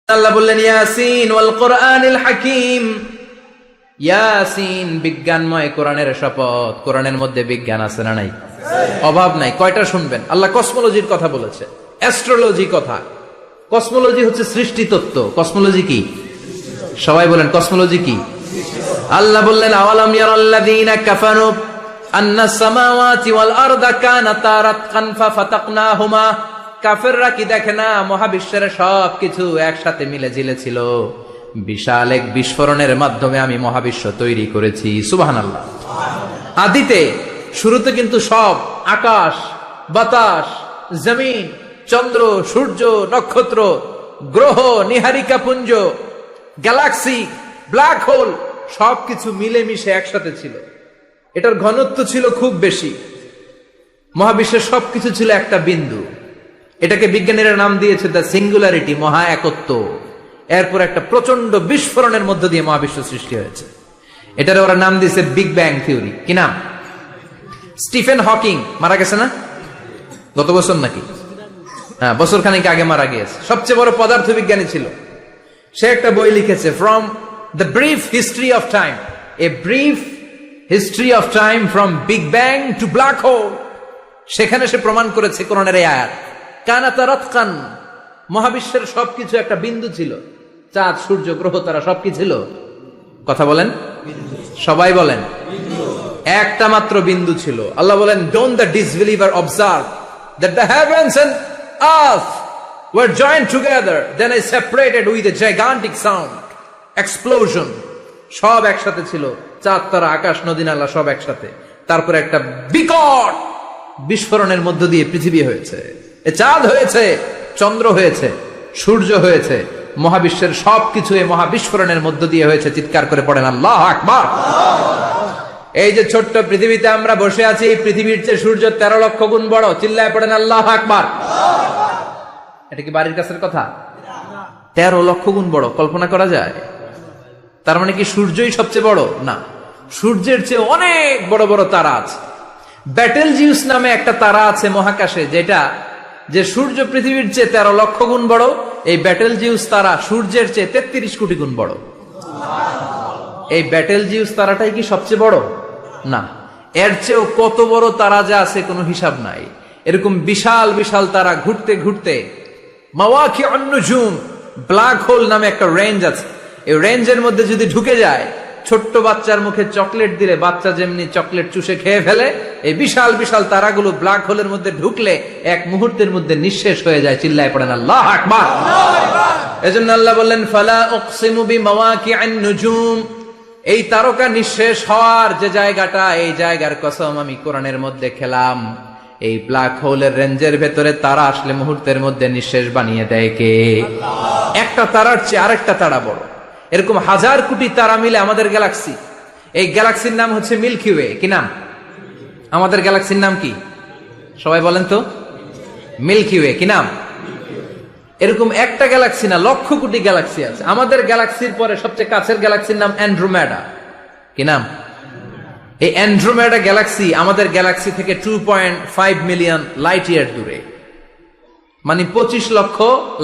আল্লাহ বললেন ইয়াসিন ওয়াল কোরআনিল হাকিম। ইয়াসিন, বিজ্ঞানময় কোরআনের শপথ। কোরআনের মধ্যে বিজ্ঞান আছে না নাই? অভাব নাই। কয়টা শুনবেন? আল্লাহ কসমোলজির কথা বলেছে, অ্যাস্ট্রোলজি কথা। কসমোলজি হচ্ছে সৃষ্টি তত্ত্ব। কসমোলজি কি? সবাই বলেন কসমোলজি কি? আল্লাহ বললেন আওয়ালাম ইয়ারাল্লাযীনা কাফারু আন্নাস সামাওয়াতি ওয়াল আরদা কানাতা রাতকান ফাফাতাকনাহুমা। কাফেররা কি দেখে না মহাবিশ্বের সবকিছু একসাথে মিলে ঝিলে ছিল, বিশাল এক বিস্ফোরণের মাধ্যমে আমি মহাবিশ্ব তৈরি করেছি। সুবহানাল্লাহ। আদিতে শুরুতে কিন্তু সব আকাশ, বাতাস, জমিন, চন্দ্র, সূর্য, নক্ষত্র, গ্রহ, নীহারিকা পুঞ্জ, গ্যালাক্সি, ব্ল্যাক হোল সবকিছু মিলেমিশে একসাথে ছিল। এটার ঘনত্ব ছিল খুব বেশি। মহাবিশ্বের সবকিছু ছিল একটা বিন্দু। এটাকে বিজ্ঞানীরা নাম দিয়েছে দ্য সিঙ্গুলারিটি, মহা একত্ব। এরপর একটা প্রচন্ড বিস্ফোরণের মধ্য দিয়ে মহাবিশ্ব সৃষ্টি হয়েছে। এটার ওরা নাম দিয়েছে বিগ ব্যাং থিওরি। কি নাম? স্টিফেন হকিং মারা গেছে না গত বছর নাকি? হ্যাঁ, বছর খানিক আগে মারা গিয়েছে। সবচেয়ে বড় পদার্থবিজ্ঞানী ছিল। সে একটা বই লিখেছে, from the brief history of time, a brief history of time from big bang two black hole. সেখানে সে প্রমাণ করেছে কোরআনের এই আয়াত, কানাতা রাতকান, মহাবিশ্বের সবকিছু একটা বিন্দু ছিল। চাঁদ, সূর্য, গ্রহ, তারা সবকি ছিল। কথা বলেন, সবাই বলেন, একটা মাত্র বিন্দু ছিল। আল্লাহ বলেন, don't the disbeliever observe that the heavens and earth were joint together, then I separated with a gigantic sound explosion. সব একসাথে ছিল, চাঁদ, তারা, আকাশ, নদী, নালা সব একসাথে। তারপরে একটা বিকট বিস্ফোরণের মধ্য দিয়ে পৃথিবী হয়েছে, এ চাঁদ হয়েছে, চন্দ্র হয়েছে, সূর্য হয়েছে। মহাবিশ্বের সবকিছু এই মহাবিস্ফোরণের মধ্য দিয়ে হয়েছে। চিৎকার করে পড়েন আল্লাহু আকবার। এই যে ছোট্ট পৃথিবীতে আমরা বসে আছি, এই পৃথিবীর চেয়ে সূর্য 13 লক্ষ গুণ বড়। চিল্লায় পড়েন আল্লাহু আকবার। এটা কি বাড়ির কাছের কথা? 13 লক্ষ গুণ বড়, কল্পনা করা যায়? তার মানে কি সূর্যই সবচেয়ে বড়? না, সূর্যের চেয়ে অনেক বড় বড় তারা আছে। ব্যাটেল জিউস নামে একটা তারা আছে মহাকাশে, যেটা যে সূর্য পৃথিবীর চেয়ে 13 লক্ষ গুণ বড়। এই ব্যাটেল জিউস তারা সূর্যের চেয়ে 33 কোটি গুণ বড়। এই ব্যাটেল জিউস তারাটাই কি সবচেয়ে বড়? না, এর চেয়েও কত বড় তারা যা আছে কোনো হিসাব নাই। এরকম বিশাল বিশাল তারা ঘুরতে ঘুরতে মাওয়াকিউন নুজুম, ব্ল্যাক হোল নামে একটা রেঞ্জ আছে। এই রেঞ্জের মধ্যে যদি ঢুকে যায়, ছোট্ট বাচ্চার মুখে চকলেট দিলে বাচ্চা যেমনি চকলেট চুষে খেয়ে ফেলে, এই বিশাল বিশাল তারাগুলো ব্ল্যাক হোলের মধ্যে ঢুকলে এক মুহূর্তের মধ্যে নিঃশেষ হয়ে যায়। চিল্লায় পড়েন আল্লাহু আকবার। এজন্য আল্লাহ বললেন, ফালা উকসিমু বিমাওয়াকিউন নুজুম। এই তারকা নিঃশেষ হওয়ার যে জায়গাটা, এই জায়গার কসম আমি কোরআনের মধ্যে খেলাম। এই ব্ল্যাক হোলের রেঞ্জের ভেতরে তারা আসলে মুহূর্তের মধ্যে নিঃশেষ বানিয়ে দেয় কে? একটা তারার চেয়ে আরেকটা তারা বড়। এরকম হাজার কোটি তারা মিলে আমাদের গ্যালাক্সি। এই গ্যালাক্সির নাম হচ্ছে মিল্কি ওয়ে। কি নাম? আমাদের গ্যালাক্সির নাম কি? সবাই বলেন তো। Milky way. কি নাম? এরকম একটা গ্যালাক্সি না, লক্ষ কোটি গ্যালাক্সি আছে। আমাদের গ্যালাক্সির পরে সবচেয়ে কাছের গ্যালাক্সির নাম অ্যান্ড্রোমেডা। কি নাম? এই অ্যান্ড্রোমেডা গ্যালাক্সি আমাদের গ্যালাক্সি থেকে 2.5 মিলিয়ন লাইট ইয়ার দূরে, মানে 25 লক্ষ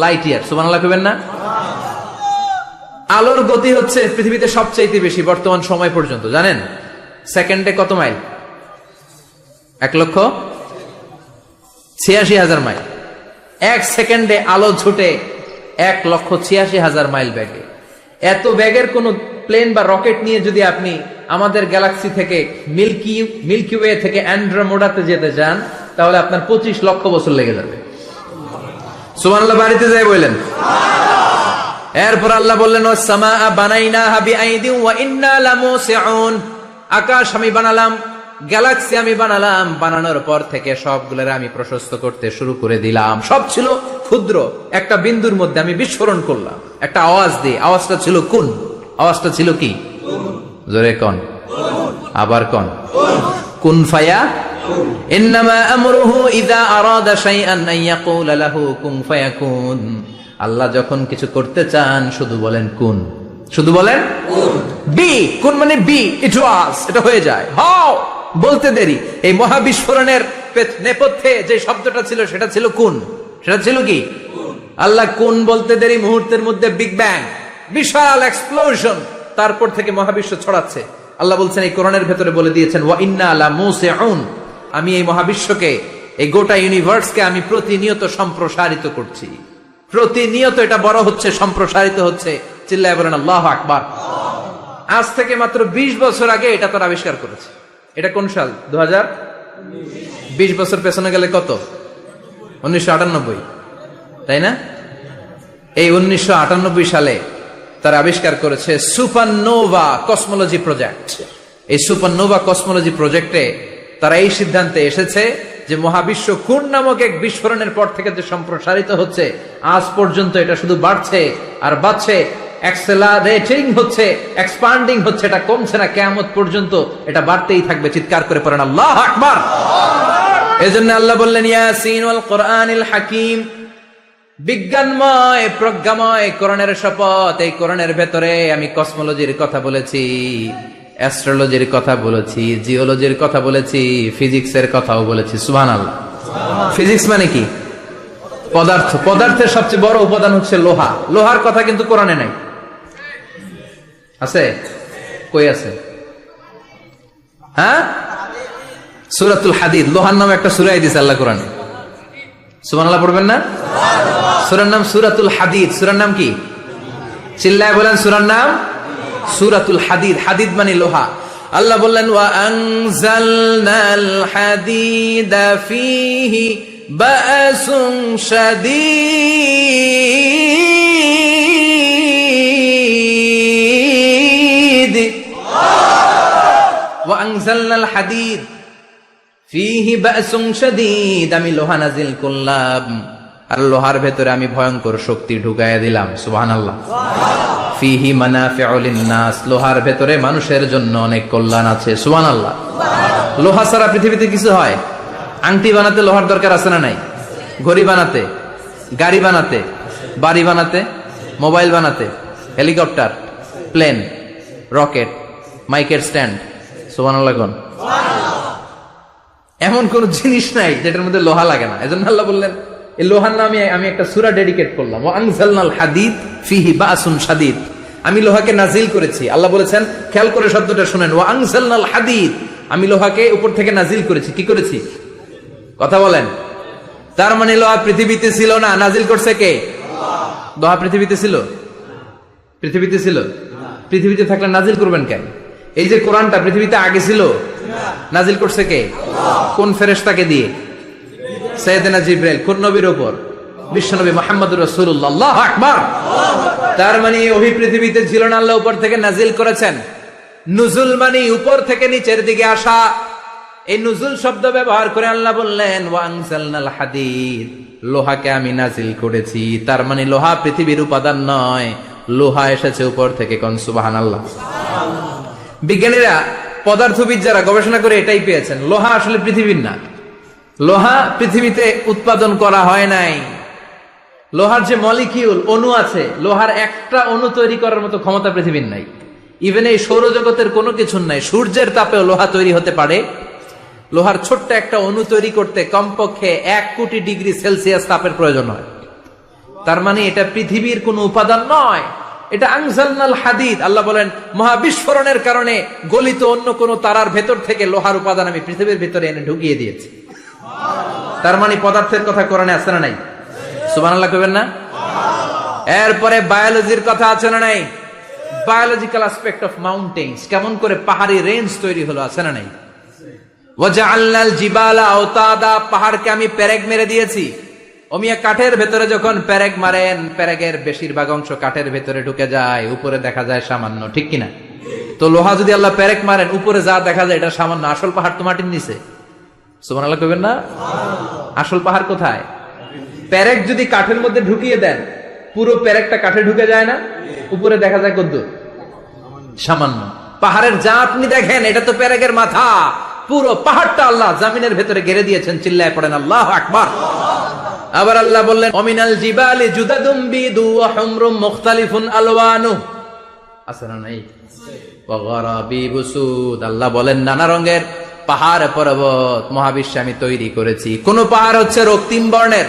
লাইট ইয়ার। সুবহানাল্লাহ কইবেন না? আলোর গতি হচ্ছে পৃথিবীতে সবচাইতে বেশি বর্তমান সময় পর্যন্ত। জানেন সেকেন্ডে কত মাইল? 1,86,000 মাইল। এক সেকেন্ডে আলো ছুটে 1,86,000 মাইল বেগে। এত বেগের কোন প্লেন বা রকেট নিয়ে যদি আপনি আমাদের গ্যালাক্সি থেকে মিল্কি ওয়ে থেকে অ্যান্ড্রোমেডাতে যেতে চান, তাহলে আপনার 25 লক্ষ বছর লেগে যাবে। সুবহানাল্লাহ বাড়িতে যাই বললেন। এরপর আল্লাহ বললেন, ওয়াস-সামাআ বানাইনাহা বিআইদিন ওয়া ইন্না লামুসিউন। আকাশ আমি বানালাম, গ্যালাক্সি আমি বানালাম। বানানোর পর থেকে সবগুলোর আমি প্রশস্ত করতে শুরু করে দিলাম। সব ছিল ক্ষুদ্র, একটা বিন্দুর মধ্যে আমি বিস্ফোরণ করলাম একটা আওয়াজ দিয়ে। আওয়াজটা ছিল কুন। আওয়াজটা ছিল কি? জোরে কোন, আবার কোন, কুন ফায়া। ইন্নামা আমরুহু ইযা আরাদা শাইআন আন ইয়াকুলা লাহু কুন ফায়াকুন। আল্লাহ যখন কিছু করতে চান শুধু বলেন কুন, শুধু বলেন বি। কুন মানে বি, ইট ওয়াজ, এটা হয়ে যায়। হাও বলতে দেরি। এই মহাবিস্ফোরণের নেপথ্যে যে শব্দটা ছিল সেটা ছিল কুন। সেটা ছিল কি? আল্লাহ কোন বলতে দেরি মুহূর্তের মধ্যে বিগ ব্যাং, বিশাল এক্সপ্লোশন, তারপর থেকে মহাবিশ্ব ছড়াচ্ছে। আল্লাহ বলছেন এই কোরআনের ভেতরে বলে দিয়েছেন ওয়া ইন্না লা মুসিউন, আমি এই মহাবিশ্বকে, এই গোটা ইউনিভার্সকে আমি প্রতিনিয়ত সম্প্রসারিত করছি। প্রতিনিয়ত এটা বড় হচ্ছে, সম্প্রসারিত হচ্ছে। চিল্লায় বলেন আল্লাহু আকবার। আজ থেকে মাত্র 20 বছর আগে এটা তারা আবিষ্কার করেছে। এটা কোন সাল? 2020 বছর পেছনে গেলে কত? 1998, তাই না? এই 1998 সালে তারা আবিষ্কার করেছে সুপারনোভা কসমোলজি প্রজেক্ট। এই সুপারনোভা কসমোলজি প্রজেক্টে তারা এই সিদ্ধান্তে এসেছে যে মহাবিশ্ব কোন নামক এক বিস্ফোরণের পর থেকে যে সম্প্রসারিত হচ্ছে, আজ পর্যন্ত এটা শুধু বাড়ছে আর বাড়ছে, অ্যাক্সেলারেটিং হচ্ছে, এক্সপান্ডিং হচ্ছে, এটা কমছে না। কিয়ামত পর্যন্ত এটা বাড়তেই থাকবে। চিৎকার করে পড়েন আল্লাহু আকবার। এজন্য আল্লাহ বললেন ইয়াসিন ওয়াল কোরআনিল হাকিম, বিজ্ঞানময় প্রজ্ঞাময় কোরআনের শপথ। এই কোরআনের ভেতরে আমি কসমোলজির কথা বলেছি, অ্যাস্ট্রোলজির কথা বলেছি, জিওলজির কথা বলেছি, ফিজিক্সের কথাও বলেছি। সুবহানাল্লাহ। ফিজিক্স মানে কি? পদার্থ। পদার্থের সবচেয়ে বড় উপাদান হচ্ছে লোহা। লোহার কথা কিন্তু কোরআনে নাই। আছে? কই আছে? হ্যাঁ, সূরাতুল হাদিদ, লোহার নামে একটা সূরা দিয়েছে আল্লাহ কোরআনে। সুবহানাল্লাহ পড়বেন না? সূরার নাম সূরাতুল হাদিদ। সূরার নাম কি? চিল্লায় বলেন সূরার নাম সূরাতুল হাদিদ। হাদিদ মানে লোহা। আল্লাহ বললেন ওয়া আনজালনাল হাদিদা ফীহি বা'সুন শাদীদ। ওয়া আনজালনাল হাদিদ ফীহি বা'সুন শাদীদ, আমি লোহা নাজিল করলাম আর লোহার ভেতরে আমি ভয়ঙ্কর শক্তি ঢুকাইয়া দিলাম। সুবহানাল্লাহ। ফীহি মানাফিউ লিন-নাস, লোহার ভেতরে মানুষের জন্য অনেক কল্যাণ আছে। সুবহানাল্লাহ। লোহা ছাড়া পৃথিবীতে কিছু হয়? আংটি বানাতে লোহার দরকার আছে না নাই? ঘড়ি বানাতে, গাড়ি বানাতে, বাড়ি বানাতে, মোবাইল বানাতে, হেলিকপ্টার, প্লেন, রকেট, মাইকের স্ট্যান্ড। সুবহানাল্লাহ কোন? এমন কোন জিনিস নাই যেটার মধ্যে লোহা লাগে না। এজন্য আল্লাহ বললেন এই লোহার নামে আমি একটা সূরা ডেডিকেট করলাম, ওয়া আনজালনাল হাদিদ ফীহি বা'সুন শাদীদ, আমি লোহাকে নাজিল করেছি। আল্লাহ বলেছেন, খেয়াল করে শব্দটা শুনেন, ওয়া আনজালনাল হাদিদ, আমি লোহাকে উপর থেকে নাজিল করেছি। কি করেছি? কথা বলেন। তার মানে লোহা পৃথিবীতে ছিল না, নাজিল করছে কে? লোহা পৃথিবীতে ছিল? পৃথিবীতে ছিল? পৃথিবীতে থাকলে নাজিল করবেন কেন? এই যে কোরআনটা পৃথিবীতে আগে ছিল, নাজিল করছে কে? কোন ফেরেশতাকে দিয়ে? সাইয়েদনা জিবরাইল। কোন নবীর উপর? বিশ্বনবী মুহাম্মদুর রাসূলুল্লাহ। আল্লাহু আকবার। তার মানে ওহি পৃথিবীতে ছিল না, আল্লাহ উপর থেকে নাজিল করেছেন। নুজুল মানে উপর থেকে নিচের দিকে আসা। এই নুজুল শব্দ ব্যবহার করে আল্লাহ বললেন ওয়া আনজালনাল হাদিদ, লোহাকে আমি নাজিল করেছি। তার মানে লোহা পৃথিবীর উপাদান নয়, লোহা এসেছে উপর থেকে। কোন সুবহানাল্লাহ। বিজ্ঞানীরা, পদার্থবিদ যারা গবেষণা করে এটাই পেয়েছেন, লোহা আসলে পৃথিবীর না। লোহা পৃথিবীতে উৎপাদন করা হয় নাই। লোহার যে মলিকিউল, অণু আছে, লোহার একটা অণু তৈরি করার মতো ক্ষমতা পৃথিবীর নাই। ইভেন এই সৌরজগতের কোনো কিছু নাই। সূর্যের তাপেও লোহা তৈরি হতে পারে? লোহার ছোট্ট একটা অণু তৈরি করতে কমপক্ষে 1 কোটি ডিগ্রি সেলসিয়াস তাপের প্রয়োজন হয়। তার মানে এটা পৃথিবীর কোনো উপাদান নয়, এটা আনজালনাল হাদিদ। আল্লাহ বলেন মহাবিস্ফোরণের কারণে গলিত অন্য কোন তারার ভেতর থেকে লোহার উপাদান আমি পৃথিবীর ভিতরে এনে ঢুকিয়ে দিয়েছি। তার মানে পদার্থের কথা কোরআনে আছে না নাই? সুবহানাল্লাহ কইবেন না? এরপরে বায়োলজির কথা আছে না নাই? বায়োলজিক্যাল অ্যাসপেক্ট অফ মাউন্টেন্স, কেমন করে পাহাড়ি রেঞ্জ তৈরি হলো, আছে না নাই? ওয়াজআলনাল জিবালা আওতাদা, পাহাড়কে আমি পেরেক মেরে দিয়েছি। ওমিয়া কাঠের ভেতরে যখন পেরেক মারেন, পেরেকের বেশিরভাগ অংশ কাঠের ভেতরে ঢুকে যায়, উপরে দেখা যায় সামান্য, ঠিক কিনা? তো লোহা যদি আল্লাহ পেরেক মারেন, উপরে যা দেখা যায় এটা সামান্য, আসল পাহাড় তো মাটির নিচে। সুবহানাল্লাহ কইবেন না? আসল পাহাড় কোথায়? পেরেক যদি কাঠের মধ্যে ঢুকিয়ে দেন, পুরো পেরেকটা কাঠে ঢুকে যায় না, উপরে দেখা যায় কদ্দুর? সামান্য। পাহাড়ের যা আপনি দেখেন এটা তো পেরেকের মাথা, পুরো পাহাড়টা আল্লাহ জমিনের ভেতরে গেড়ে দিয়েছেন। চিল্লায় পড়েন আল্লাহু আকবার। আবার আল্লাহ বললেন অমিনাল জিবালি জুদাদুম বিদু ওয়া হুমরুম মুখতালিফুন আলওয়ানু, আছে না নাই? ওয়া গারাবিবু সুদ, আল্লাহ বলেন নানা রঙের পাহাড় পর্বত মহাবিশ্বে আমি তৈরি করেছি। কোন পাহাড় হচ্ছে রক্তিম বর্ণের,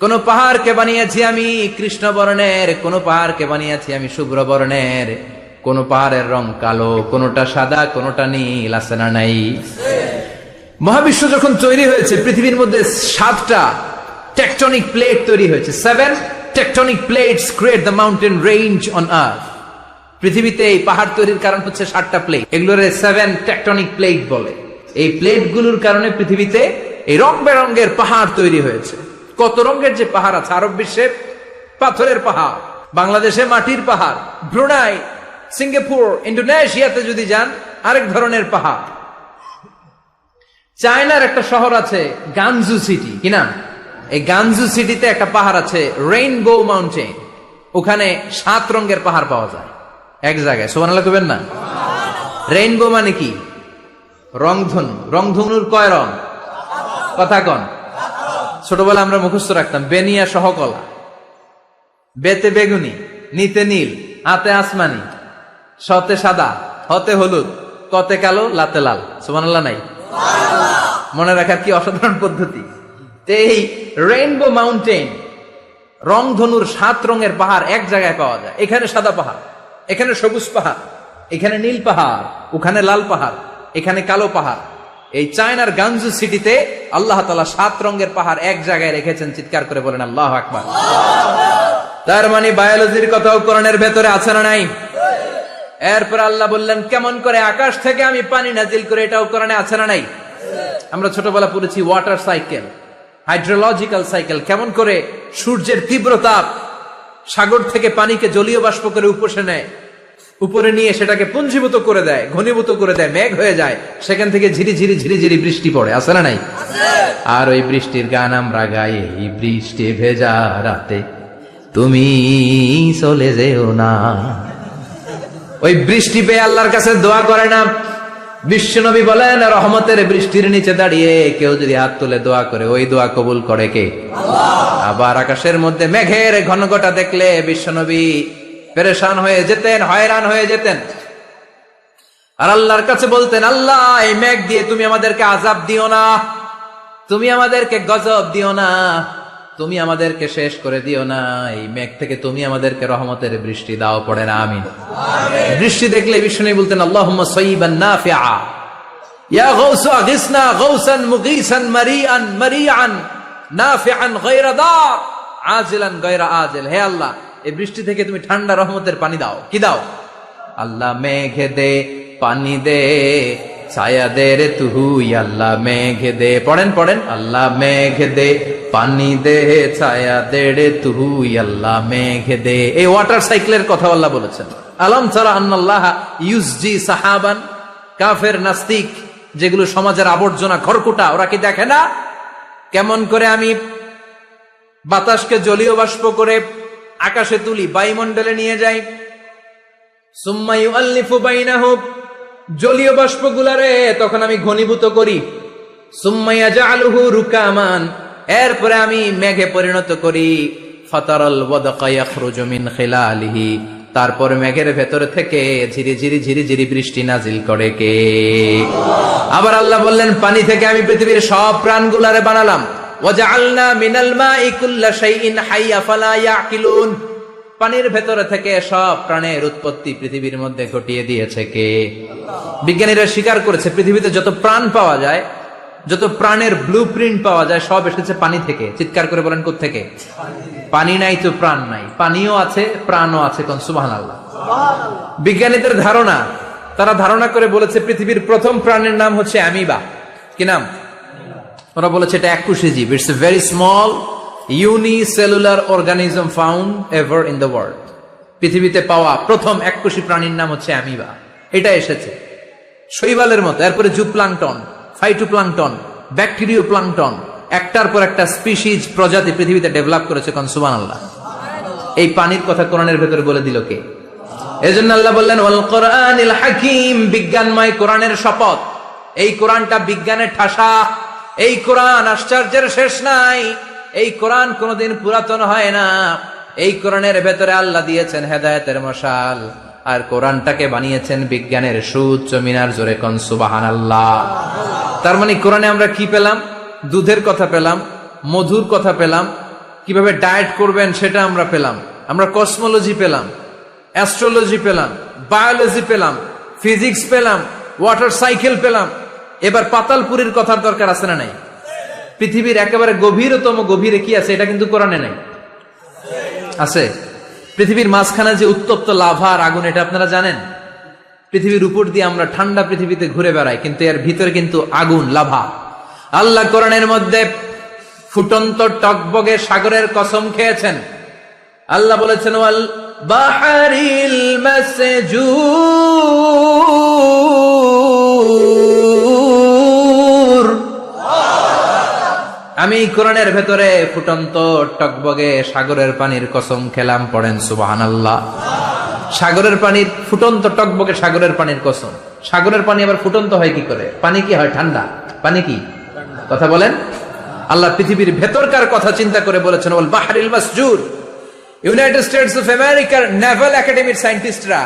কোন পাহাড়কে বানিয়েছি আমি কৃষ্ণ বর্ণের, কোন পাহাড়কে বানিয়েছি আমি শুভ্র বর্ণের, কোন পাহাড়ের রং কালো, কোনটা সাদা, কোনটা নীল, আছে না নাই? মহাবিশ্ব যখন তৈরি হয়েছে পৃথিবীর মধ্যে 7টা টেকটনিক প্লেট তৈরি হয়েছে। 7 tectonic plates create the mountain range on earth. পৃথিবীতে এই পাহাড় তৈরির কারণ হচ্ছে 7টা প্লেট, এগুলোর 7 টেকটনিক প্লেট বলে। এই প্লেটগুলোর কারণে পৃথিবীতে এই রং বেরঙের পাহাড় তৈরি হয়েছে। কত রঙের যে পাহাড় আছে, আরব বিশ্বে পাথরের পাহাড়, বাংলাদেশে মাটির পাহাড়, ব্রুনাই, সিঙ্গাপুর, ইন্দোনেশিয়াতে যদি যান আরেক ধরনের পাহাড়। চায়নার একটা শহর আছে গানজু সিটি, কি নাম? এই গানজু সিটিতে একটা পাহাড় আছে রেইনবো মাউন্টেন, ওখানে 7 রঙের পাহাড় পাওয়া যায় এক জায়গায়। সুবহানাল্লাহ কইবেন না? রেইনবো মানে কি? রংধনু। রংধনুর কয় রং? কথা কন। ছোটবেলা আমরা মুখস্থ রাখতাম বেনিয়া সহকলা, বেতে বেগুনি, নিতে নীল, আতে আসমানি, শতে সাদা, হতে হলুদ, কতে কালো, লাতে লাল। সুবহানাল্লাহ নাই? মনে রাখার কি অসাধারণ পদ্ধতি। এই রেইনবো মাউন্টেন, রংধনুর 7 রঙের পাহাড় এক জায়গায় পাওয়া যায়। এখানে সাদা পাহাড়, এখানে সবুজ পাহাড়, এখানে নীল পাহাড়, ওখানে লাল পাহাড়, এখানে কালো পাহাড়। এই চায়নার গানজু সিটিতে আল্লাহ তাআলা 7 রঙের পাহাড় এক জায়গায় রেখেছেন। চিৎকার করে বলেন আল্লাহু আকবার। তার মানে বায়োলজির কথাও কোরআনের ভেতরে আছে না নাই? এরপর আল্লাহ বললেন কেমন করে আকাশ থেকে আমি পানি নাজিল করে, এটাও কোরআনে আছে না নাই? আমরা ছোটবেলা পড়েছি ওয়াটার সাইকেল, হাইড্রোলজিক্যাল সাইকেল, কেমন করে সূর্যের তীব্র তাপ সাগর থেকে পানিকে জলীয় বাষ্প করে উপসে নেয়, উপরে নিয়ে সেটাকে পুঞ্জীভূত করে দেয়, ঘনীভূত করে দেয়, মেঘ হয়ে যায়, সেখান থেকে ঝিরি ঝিরি ঝিরি ঝিরি বৃষ্টি পড়ে, আছে না নাই? আর ওই বৃষ্টির গান আমরা গাই, এই বৃষ্টি ভেজা রাতে তুমি চলে যেও না। ওই বৃষ্টি পেয়ে আল্লাহর কাছে দোয়া করে না? বিশ্বনবী বলেন রহমতের বৃষ্টির নিচে দাঁড়িয়ে কেউ যদি হাত তুলে দোয়া করে, ওই দোয়া কবুল করে কে? আল্লাহ। আবার আকাশের মধ্যে মেঘের ঘনঘটা দেখলে বিশ্বনবী পেরেশান হয়ে যেতেন, হয়রান হয়ে যেতেন, আর আল্লাহর কাছে বলতেন আল্লাহ এই মেঘ দিয়ে তুমি আমাদেরকে আযাব দিও না, তুমি আমাদেরকে গজব দিও না, তুমি আমাদেরকে শেষ করে দিও না, এই মেঘ থেকে তুমি আমাদেরকে রহমতের বৃষ্টি দাও। পড়ে না আমিন। বৃষ্টি দেখলে বিষ্ণু বলতেন আল্লাহুম্মা সাইয়িবান নাফিআ, ইয়া গাউসু আগিসনা গাউসান মুগীসান মারিআন মারিআন নাফিআন গায়রা দার আজিলান গায়রা আজিল। হে আল্লাহ এই বৃষ্টি থেকে তুমি ঠান্ডা রহমতের পানি দাও। কি দাও? আল্লাহ মেঘে দে পানি দে, ছায়া দে রে তুই আল্লাহ মেঘে দে। পড়েন পড়েন, আল্লাহ মেঘে দে পানি দে, ছায়া দে রে তুই আল্লাহ মেঘে দে। এই ওয়াটার সাইকেলের কথা আল্লাহ বলেছেন। আলম তারা আন্নাল্লাহ ইউসজি সাহাবান। কাফের নাস্তিক যেগুলো সমাজের আবর্জনা খড়কুটা, ওরা কি দেখে না কেমন করে আমি বাতাসকে জলীয় বাষ্প করে আকাশে তুলি, বায়ুমণ্ডলে নিয়ে যাই, সুম্মা ইউআল্লিফু বাইনাহুম, জলীয় বাষ্পগুলারে তখন আমি ঘনীভূত করি, সুম্মা ইয়াজআলুহু রুকামান, এরপরে আমি মেঘে পরিণত করি, ফাতারাল ওয়াদকা ইয়াখরুজু মিন খিলালিহি, তারপর মেঘের ভেতর থেকে ঝিরি ঝিরি ঝিরি ঝিরি বৃষ্টি নাজিল করে কে? আবার আল্লাহ বললেন পানি থেকে আমি পৃথিবীর সব প্রাণগুলারে বানালাম। ওয়াজআলনা মিনাল মাই কুল্লা শাইইন হাইয়া ফালা ইয়াকিলুন, পানির ভেতরে থেকে সব প্রাণের উৎপত্তি পৃথিবীর মধ্যে ঘটিয়ে দিয়েছে কে? বিজ্ঞানীরা স্বীকার করেছে পৃথিবীতে যত প্রাণ পাওয়া যায়, যত প্রাণের ব্লুপ্রিন্ট পাওয়া যায়, সব এসেছে পানি থেকে। চিৎকার করে বলেন কোত্থেকে? পানি নাই তো প্রাণ নাই, পানিও আছে প্রাণও আছে। কোন সুবহানাল্লাহ। বিজ্ঞানীদের ধারণা, তারা ধারণা করে বলেছে পৃথিবীর প্রথম প্রাণের নাম হচ্ছে অ্যামিবা। কি নাম? ওরা বলেছে এটা এককোষী জীব, it's a very small unicellular organism found ever in the world. পৃথিবীতে পাওয়া প্রথম এককোষী প্রাণীর নাম হচ্ছে অ্যামিবা। এটা এসেছে শৈবালের মতো, এরপরে জুপ্লাংটন, ফাইটোপ্লাংটন, ব্যাকটেরিও প্লাংটন, একটার পর একটা স্পিসিজ প্রজাতি পৃথিবীতে ডেভেলপ করেছে। কোন সুবহানাল্লাহ। এই পানির কথা কোরআনের ভেতরে বলে দিল কে? এজন্য আল্লাহ বললেন ওয়াল কোরআনিল হাকিম, বিজ্ঞানময় কোরআনের শপথ। এই কোরআনটা বিজ্ঞানের ঠাসা, এই কোরআন আশ্চর্যের শেষ নাই, এই কোরআন কোনোদিন পুরাতন হয় না। এই কোরআনের ভেতরে আল্লাহ দিয়েছেন হেদায়েতের মশাল, আর কোরআনটাকে বানিয়েছেন বিজ্ঞানের সুউচ্চ মিনার। জোরে কোন সুবহানাল্লাহ। তার মানে কোরআনে আমরা কি পেলাম? দুধের কথা পেলাম, মধুর কথা পেলাম, কিভাবে ডায়েট করবেন সেটা আমরা পেলাম, আমরা কসমোলজি পেলাম, অ্যাস্ট্রোলজি পেলাম, বায়োলজি পেলাম, ফিজিক্স পেলাম, ওয়াটার সাইকেল পেলাম। এবার পাতালপুরীর কথার দরকার আছে না নাই? পৃথিবীর একেবারে গভীরতম গভীরে কি আছে এটা কিন্তু কোরআনে নাই, আছে। পৃথিবীর মাঝখানে যে উত্তপ্ত লাভা আর আগুন, এটা আপনারা জানেন? পৃথিবীর উপর দিয়ে আমরা ঠান্ডা পৃথিবীতে ঘুরে বেড়াই, কিন্তু এর ভিতরে কিন্তু আগুন, লাভা। আল্লাহ কোরআনের মধ্যে ফুটন্ত টকবগে সাগরের কসম খেয়েছেন। আল্লাহ বলেছেন ওয়াল বাহরিল মাসজুর, আমি কোরআনের ভেতরে ফুটন্ত টকবগে সাগরের পানির কসম খেলাম। পড়েন সুবহানাল্লাহ। সাগরের পানির ফুটন্ত টকবগে সাগরের পানির কসম। সাগরের পানি আবার ফুটন্ত হয় কি করে? পানি কি হয়? ঠান্ডা। পানি কি? কথা বলেন। আল্লাহ পৃথিবীর ভেতরকার কথা চিন্তা করে বলেছেন ওয়াল বাহরিল মাসজুর। ইউনাইটেড স্টেটস অফ আমেরিকার নেভাল একাডেমির সায়েন্টিস্টরা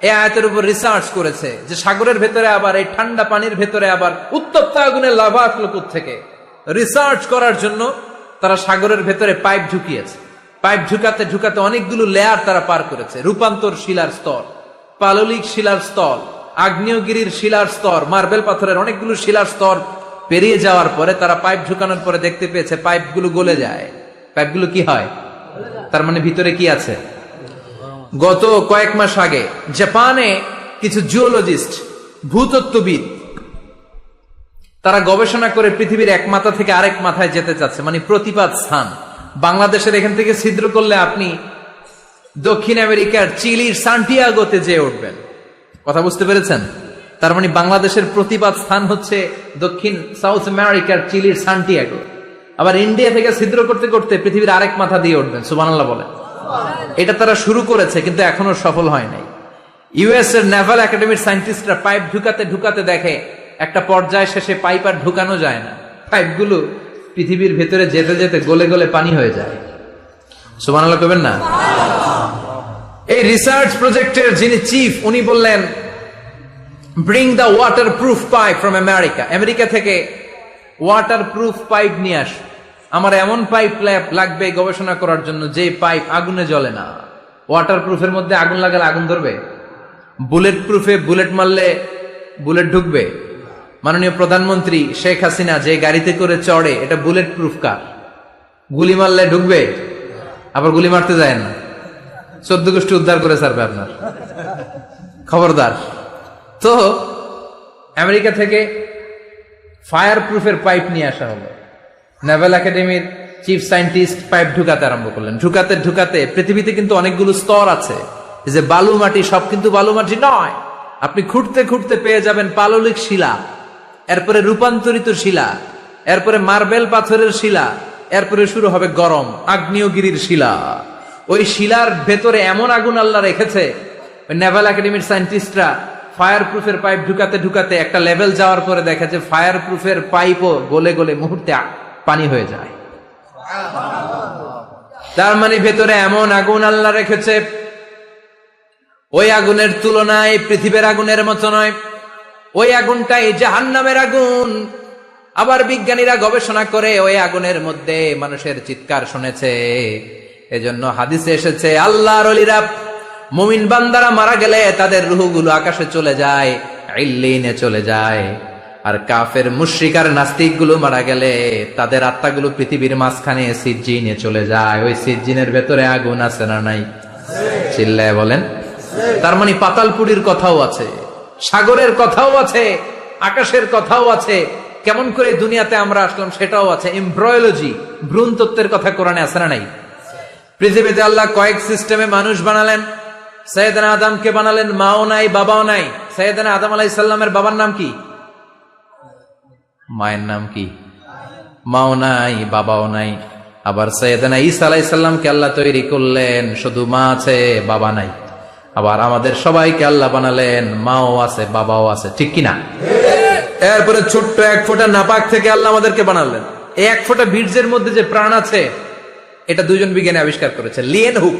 এই আয়াতের উপর রিসার্চ করেছে যে সাগরের ভেতরে আবার এই ঠান্ডা পানির ভেতরে আবার উত্তপ্ত আগুনের লাভা আসলো থেকে। রিসার্চ করার জন্য তারা সাগরের ভেতরে পাইপ ঢুকিয়েছে। পাইপ ঢুকাতে ঢুকাতে অনেকগুলো লেয়ার তারা পার করেছে। রূপান্তর শিলার স্তর, পাললিক শিলার স্তর, আগ্নেয়গিরির শিলার স্তর, মার্বেল পাথরের অনেকগুলো শিলার স্তর পেরিয়ে যাওয়ার পরে তারা পাইপ ঢুকানোর পরে দেখতে পেয়েছে পাইপগুলো গলে যায়। পাইপগুলো কি হয়? তার মানে ভিতরে কি আছে? গত কয়েক মাস আগে জাপানে কিছু জিওলজিস্ট, ভূতত্ত্ববিদ, তারা গবেষণা করে পৃথিবীর এক মাথা থেকে আরেক মাথায় যেতে চাচ্ছে, মানে প্রতিপাদ স্থান। বাংলাদেশের এখান থেকে ছিদ্র করলে আপনি দক্ষিণ আমেরিকার চিলির সান্টিয়াগোতে যেয়ে উঠবেন। কথা বুঝতে পেরেছেন? তার মানে বাংলাদেশের প্রতিপাদ স্থান হচ্ছে দক্ষিণ সাউথ আমেরিকার চিলির সান্টিয়াগো। আবার ইন্ডিয়া থেকে ছিদ্র করতে করতে পৃথিবীর আরেক মাথা দিয়ে উঠবেন। সুবহানাল্লাহ বলেন। এটা তারা শুরু করেছে কিন্তু এখনো সফল হয় নাই। ইউএস এর নেভাল একাডেমির সায়েন্টিস্টরা পাইপ ঢুকাতে ঢুকাতে দেখে একটা পর্যায় শেষে পাইপ আর ঢুকানো যায় না, পাইপগুলো পৃথিবীর ভেতরে যেতে যেতে গলে গলে পানি হয়ে যায়। সুবহানাল্লাহ কইবেন না? এই রিসার্চ প্রজেক্টের যিনি চিফ, উনি বললেন bring the water proof pipe from America. America থেকে ওয়াটার প্রুফ পাইপ নিয়ে আস। আমার এমন পাইপ লাগবে গবেষণা করার জন্য যে পাইপ আগুনে জ্বলে না। ওয়াটার প্রুফের মধ্যে আগুন লাগালে আগুন ধরবে? বুলেট প্রুফে বুলেট মারলে বুলেট ঢুকবে? মাননীয় প্রধানমন্ত্রী শেখ হাসিনা যে গাড়িতে করে চড়ে, এটা বুলেট প্রুফ কার? গুলি মারলে ঢুকবে? আবার গুলি মারতে যায় না, 14 গোষ্ঠী উদ্ধার করে ছাড়বে আপনার, খবরদার। তো আমেরিকা থেকে ফায়ার প্রুফের পাইপ নিয়ে আসা হলো। নেভাল একাডেমির চিফ সায়েন্টিস্ট পাইপ ঢুকাতে আরম্ভ করলেন। ঢুকাতে ঢুকাতে পৃথিবীতে কিন্তু অনেকগুলো স্তর আছে। যে বালু মাটি, সব কিন্তু বালু মাটি নয়। আপনি খুঁড়তে খুঁড়তে পেয়ে যাবেন পাললিক শিলা, এরপরে রূপান্তরিত শিলা, এরপরে মার্বেল পাথরের শিলা, এরপরে শুরু হবে গরম আগ্নেয়গিরির শিলা। ওই শিলার ভেতরে এমন আগুন আল্লাহ রেখেছে, ওই নেভাল একাডেমির সায়েন্টিস্টরা ফায়ার প্রুফের পাইপ ঢুকাতে ঢুকাতে একটা লেভেল যাওয়ার পরে দেখে যে ফায়ার প্রুফের পাইপও গলে গলে মুহূর্তে পানি হয়ে যায়। তার মানে ভেতরে এমন আগুন আল্লাহ রেখেছে, ওই আগুনের তুলনায় পৃথিবীর আগুনের মতো নয়। ওই আগুনটাই জাহান্নামের আগুন। আবার বিজ্ঞানীরা গবেষণা করে ওই আগুনের মধ্যে মানুষের চিৎকার শুনেছে। এজন্য হাদিসে এসেছে আল্লাহর ওলিরা, মুমিন বান্দারা মারা গেলে তাদের রূহগুলো আকাশে চলে যায়, ইল্লিনে চলে যায়। আর কাফের মুশরিক আর নাস্তিক গুলো মারা গেলে তাদের আত্মাগুলো পৃথিবীর মাঝখানে সিজ্জিনে চলে যায়। ওই সিজ্জিনের ভেতরে আগুন আছে না নাই? চিল্লায় বলেন। তার মানে পাতালপুরীর কথাও আছে, সাগরের কথাও আছে, আকাশের কথাও আছে। কেমন করে দুনিয়াতে আমরা আসলাম সেটাও আছে। এমব্রয়োলজি, ভ্রূণ তত্ত্বের কথা কোরআনে আছে না নাই? পৃথিবীতে আল্লাহ কয়েক সিস্টেমে মানুষ বানালেন। সৈয়দনা আদমকে বানালেন, মাও নাই বাবাও নাই। সৈয়দনা আদম আলাইহিস সালামের বাবার নাম কি? মায়ের নাম কি? মাও নাই বাবাও নাই। আবার সৈয়দনা ঈসা আলাইহিস সালামকে আল্লাহ তৈরি করলেন, শুধু মা আছে বাবা নাই। আবার আমাদের সবাইকে আল্লাহ বানালেন, মাও আছে বাবাও আছে, ঠিক কিনা? এরপরে ছোট্ট এক ফোঁটা নাপাক থেকে আল্লাহ আমাদেরকে বানালেন। এই এক ফোঁটা বীর্যের মধ্যে যে প্রাণ আছে, এটা দুজন বিজ্ঞানী আবিষ্কার করেছে। লিয়েন হুক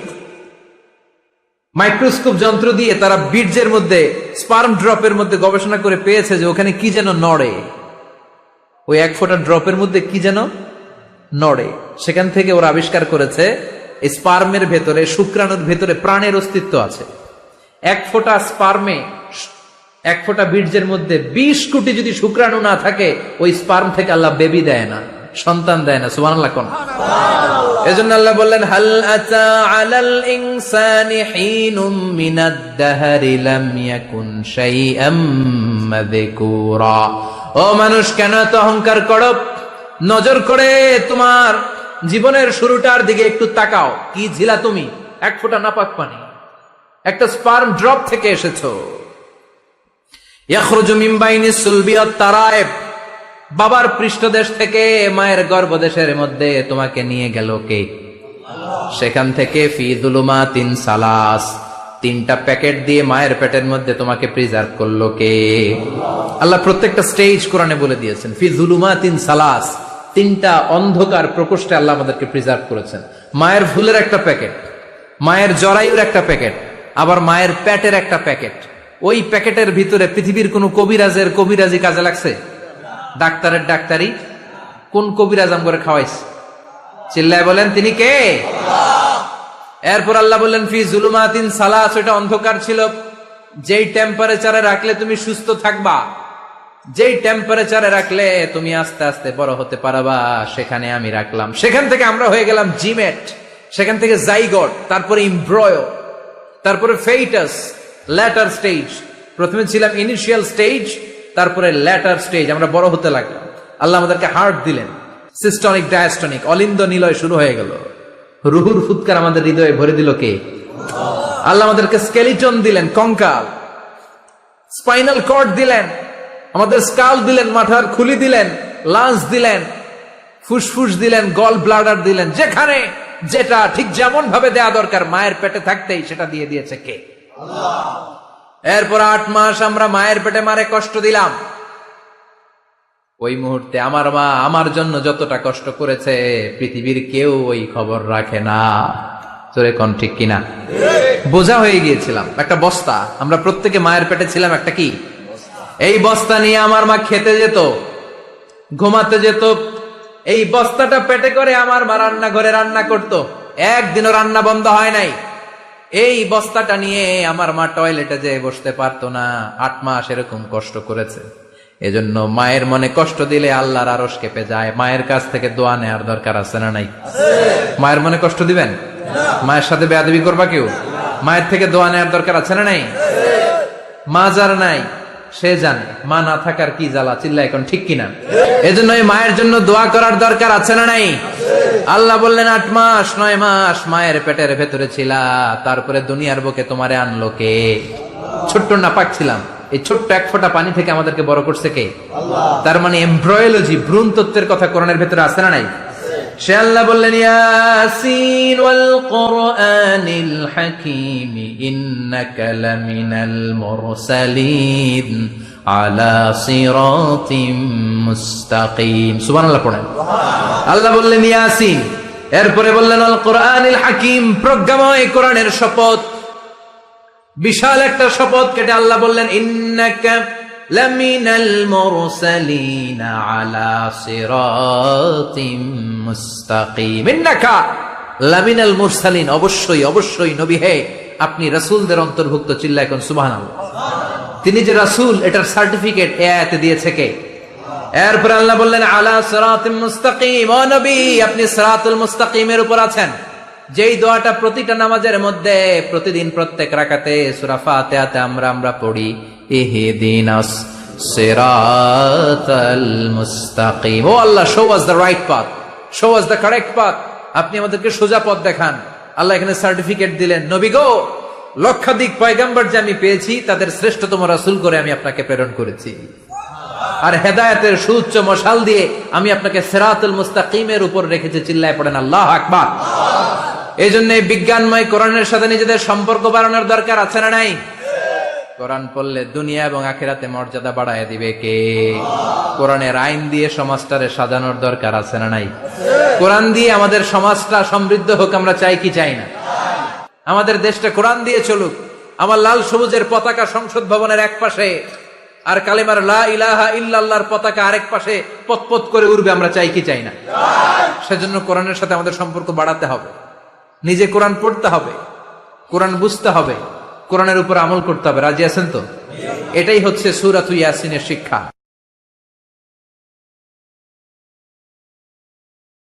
মাইক্রোস্কোপ যন্ত্র দিয়ে তারা বীর্যের মধ্যে, স্পার্ম ড্রপের মধ্যে গবেষণা করে পেয়েছে যে ওখানে কি যেন নড়ে। ওই এক ফোঁটা ড্রপের মধ্যে কি যেন নড়ে। সেখান থেকে ওরা আবিষ্কার করেছে স্পার্মের ভেতরে, শুক্রাণুর ভেতরে প্রাণের অস্তিত্ব আছে। এক ফোঁটা স্পার্মে, এক ফোঁটা বীর্যের মধ্যে 20 কোটি যদি শুক্রাণু না থাকে, ওই স্পার্ম থেকে আল্লাহ বেবি দেয় না, সন্তান দেয় না। সুবহানাল্লাহ কোন? এজন্য আল্লাহ বললেন, হাল আতা আলাল ইনসানি হিনুম মিনাদ দাহরি লাম ইয়াকুন শাইআম মাযকুরা। ও মানুষ, কেন এত অহংকার করো? নজর করে তোমার জীবনের শুরুটার দিকে একটু তাকাও। কি ছিলা তুমি? এক ফোঁটা নাপাক পানি, একটা স্পার্ম ড্রপ থেকে এসেছো। ইয়াখরুজু মিন বাইনিস সুলবি ওয়াত তারায়েব, বাবার পৃষ্ঠদেশ থেকে মায়ের গর্ভদেশের মধ্যে তোমাকে নিয়ে গেল কে? সেখান থেকে ফি যুলুমাতিন সালাস, 3টা প্যাকেট দিয়ে মায়ের পেটের মধ্যে তোমাকে প্রিজার্ভ করলো কে? আল্লাহ প্রত্যেকটা স্টেজ কোরআনে বলে দিয়েছেন। ফি যুলুমাতিন সালাস, 3টা অন্ধকার প্রকোষ্ঠে আল্লাহ আমাদেরকে প্রিজার্ভ করেছেন। মায়ের ভুলের একটা প্যাকেট, মায়ের জরায়ুর একটা প্যাকেট, আবার মায়ের পেটের একটা প্যাকেট। ওই প্যাকেটের ভিতরে পৃথিবীর কোন কবিরাজের কবিরাজি কাজে লাগছে? ডাক্তারের ডাক্তারি কোন কবিরাজ আম করে খাওয়াইছে? চিল্লায় বলেন, তিনি কে? এরপর আল্লাহ বললেন ফি যুলুমাতিন সালাস, ওটা অন্ধকার ছিল। যেই টেম্পারেচারে রাখলে তুমি সুস্থ থাকবা, যেই টেম্পারেচারে রাখলে তুমি আস্তে আস্তে বড় হতে পারবা, সেখানে আমি রাখলাম। সেখান থেকে আমরা হয়ে গেলাম জিমেট, সেখান থেকে জাইগট, তারপরে ইমব্রয়ো, তারপরে ফেইটাস, ল্যাটার স্টেজ। প্রথমে ছিলাম ইনিশিয়াল স্টেজ, তারপরে ল্যাটার স্টেজ, আমরা বড় হতে লাগলাম। আল্লাহ আমাদেরকে হার্ট দিলেন, সিস্টনিক, ডায়াস্টনিক, অলিন্দ নিলয় শুরু হয়ে গেল। রুহুর ফুৎকার আমাদের হৃদয়ে ভরে দিল কে? আল্লাহ আমাদেরকে স্কেলিটন দিলেন, কঙ্কাল, স্পাইনাল কর্ড দিলেন, আমাদের স্কাল দিলেন, মাথার খুলি দিলেন, লাঞ্চ দিলেন, ফুসফুস দিলেন, গল ব্লাডার দিলেন। যেখানে যেটা ঠিক যেমন ভাবে দেয়া দরকার মায়ের পেটে থাকতেই সেটা দিয়ে দিয়েছে কে? এরপর 8 মাস আমরা মায়ের পেটে মারে কষ্ট দিলাম। ওই মুহূর্তে আমার মা আমার জন্য যতটা কষ্ট করেছে পৃথিবীর কেউ ওই খবর রাখে না। তোরে কোন ঠিক কিনা? বোঝা হয়ে গিয়েছিলাম, একটা বস্তা। আমরা প্রত্যেকে মায়ের পেটে ছিলাম একটা কি? এই বস্তা নিয়ে আমার মা খেতে যেত, ঘুমাতে যেত। এই বস্তাটা পেটে করে আমার মা রান্নাঘরে রান্না করত। একদিনও রান্না বন্ধ হয় নাই। এই বস্তাটা নিয়ে আমার মা টয়লেটে যেয়ে বসতে পারতো না। 8 মাস এরকম কষ্ট করেছে। এজন্য মায়ের মনে কষ্ট দিলে আল্লাহর আরশ কেঁপে যায়। মায়ের কাছ থেকে দোয়া নেওয়ার দরকার আছে না নাই? মায়ের মনে কষ্ট দিবেন? মায়ের সাথে বেয়াদবি করবা কেউ? মায়ের থেকে দোয়া নেওয়ার দরকার আছে না নাই? মা যার নাই সে জানে মা না থাকার কি জ্বালা। চিল্লা এখন ঠিক কিনা? এজন্য মায়ের জন্য দোয়া করার দরকার আছে না নাই? আল্লাহ বললেন 8 মাস 9 মাস মায়ের পেটের ভেতরে ছিলা, তারপরে দুনিয়ার বুকে তোমারে আনলো কে? ছোট্ট নাপাক ছিলাম, এই ছোট্ট এক ফোঁটা পানি থেকে আমাদেরকে বড় করছে কে? তার মানে এমব্রয়োলজি, ভ্রূণ তত্ত্বের কথা কোরআনের ভেতরে আছে না নাই? সে আল্লাহ বললেন ইয়াসিন ওয়াল কুরআনিল হাকীম ইন্নাকা লামিনাল মুরসালিন আলা সিরাতিম মুস্তাকিম। সুবহানাল্লাহ পড়েন। আল্লাহ বললেন ইয়াসিন, এরপরে বললেন আল কুরআনিল হাকীম, প্রজ্ঞাময় কোরআনের শপথ। বিশাল একটা শপথ কেটে আল্লাহ বললেন ইন্নাকা লামিনাল মুরসালিন আলা সিরাতিম মুস্তাকিম। ইন্নাকা লামিনাল মুরসালিন, অবশ্যই অবশ্যই নবী হে আপনি রাসূলদের অন্তর্ভুক্ত। চিল্লা এখন সুবহানাল্লাহ। তিনি যে রাসূল এটার সার্টিফিকেট এই আয়াতে দিয়েছে কে? এরপর আল্লাহ বললেন আলা সিরাতিম মুস্তাকিম, ও নবী আপনি সিরাতুল মুস্তাকিমের উপর আছেন। যেই দোয়াটা প্রতিটা নামাজের মধ্যে প্রতিদিন প্রত্যেক রাকাতে সূরা ফাতিহাতে আমরা পড়ি, ইহদিনাস সিরাতাল মুস্তাকিম। ও Allah, show us the right path, show us the correct path. আপনি আমাদেরকে সোজা পথ দেখান। আল্লাহ এখানে সার্টিফিকেট দিলেন, নবী গো, লক্ষাধিক পয়গম্বর যে আমি পেয়েছি তাদের শ্রেষ্ঠতম রাসূল করে আমি আপনাকে প্রেরণ করেছি। আর হেদায়েতের সুউচ্চ মশাল দিয়ে আমি আপনাকে সিরাতুল মুস্তাকিমের উপর রেখেছি। চিল্লায় পড়েন আল্লাহু আকবার। এই জন্য বিজ্ঞানময় কোরআনের সাথে নিজেদের সম্পর্ক বাড়ানোর দরকার আছে না নাই? কোরআন পড়লে দুনিয়া এবং আখিরাতে মর্যাদা বাড়ায় দিবে কে? কোরআনের আইন দিয়ে সমাজটারে সাজানোর দরকার আছে না নাই? কোরআন দিয়ে আমাদের সমাজটা সমৃদ্ধ হোক আমরা চাই কি চাই না? আমাদের দেশটা কোরআন দিয়ে চলুক। আমার লাল সবুজের পতাকা সংসদ ভবনের এক পাশে, আর কালেমার লা ইলাহা ইল্লাল্লাহর পতাকা আরেক পাশে পতপত করে উড়বে, আমরা চাই কি চাই না? সেজন্য কোরআনের সাথে আমাদের সম্পর্ক বাড়াতে হবে, নিজে কোরআন পড়তে হবে, কোরআন বুঝতে হবে, কোরআনের উপর আমল করতে হবে। রাজি আছেন তো? এটাই হচ্ছে সূরাতুল ইয়াসিনের শিক্ষা।